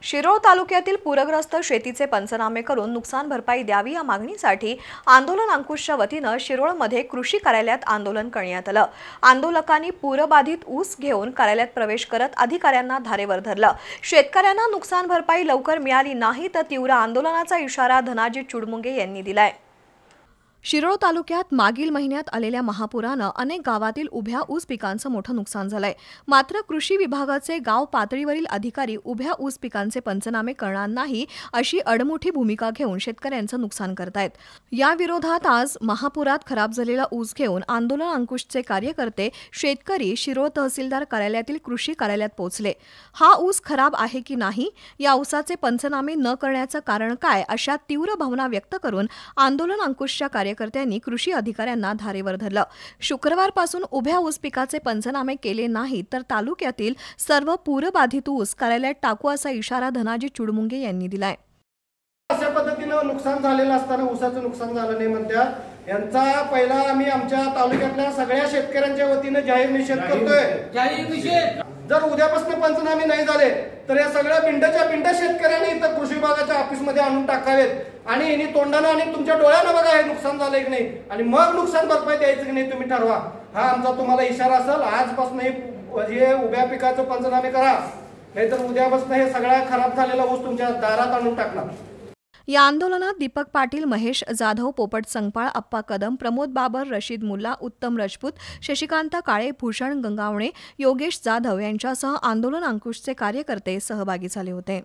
शिरोळ तालुक्यातील पूरग्रस्त शेतीचे पंचनामे करून नुकसान भरपाई द्यावी या मागणीसाठी आंदोलन अंकुशच्या वतीने शिरोळमध्ये कृषी कार्यालयात आंदोलन करण्यात आलं। आंदोलकांनी पूरबाधित ऊस घेऊन कार्यालयात प्रवेश करत अधिकाऱ्यांना धारेवर धरलं। शेतकऱ्यांना नुकसान भरपाई लवकर मिळाली नाही तर तीव्र आंदोलनाचा इशारा धनाजी चुडमुंगे यांनी दिलाय। शिरोळ तालुक्यात मागील महिन्यात आलेल्या महापुरानं अनेक गावातील उभ्या ऊस पिकांचं मोठं नुकसान झालंय। मात्र कृषी विभागाचे गाव पातळीवरील अधिकारी उभ्या ऊस पिकांचे पंचनामे करणार नाही अशी अडमुठी भूमिका घेऊन शेतकऱ्यांचं नुकसान करतायत। या विरोधात आज महापुरात खराब झालेला ऊस घेऊन आंदोलन अंकुशचे कार्यकर्ते शेतकरी शिरोळ तहसीलदार कार्यालयातील कृषी कार्यालयात पोहोचले। हा ऊस खराब आहे की नाही, या ऊसाचे पंचनामे न करण्याचं कारण काय, अशा तीव्र भावना व्यक्त करून आंदोलन अंकुशच्या कार्यकर्त्यांनी कृषी अधिकाऱ्यांना धारेवर धरलं। शुक्रवारपासून उभ्या ऊस पिकाचे पंचनामे केले नाहीत तर तालुक्यातील सर्व पूरबाधित ऊस कार्यालयात टाकू असा इशारा धनाजी चुडमुंगे यांनी दिलाय। अशा पद्धतीने नुकसान झालेलं असताना ऊसाचं नुकसान झालं नाही म्हणतात। यांचा पहिला आम्ही आमच्या तालुक्यातल्या सगळ्या शेतकऱ्यांच्या वतीने जाहीर निषेध करतोय। जाहीर निषेध जर उद्यापासून पंचनामे नाही झाले तर या सगळ्या बिंड शेतकऱ्यांनी इथं कृषी विभागाच्या ऑफिसमध्ये आणून टाकावेत आणि यांनी तोंडानं आणि तुमच्या डोळ्यानं बघा हे नुकसान झालंय की नाही आणि मग नुकसान भरपाई द्यायचं की नाही तुम्ही ठरवा। हा आमचा तुम्हाला इशारा असेल। आजपासून हे उभ्या पिकाचं पंचनामे करा, नाहीतर उद्यापासून हे सगळा खराब झालेला ऊस तुमच्या दारात आणून टाकणार। या आंदोलनात दीपक पाटील, महेश जाधव, पोपट संगपाळ, अप्पा कदम, प्रमोद बाबर, रशीद मुल्ला, उत्तम राजपूत, शशिकांत काळे, भूषण गंगावणे, योगेश जाधव यांच्यासह आंदोलन अंकुशचे कार्यकर्ते सहभागी झाले होते।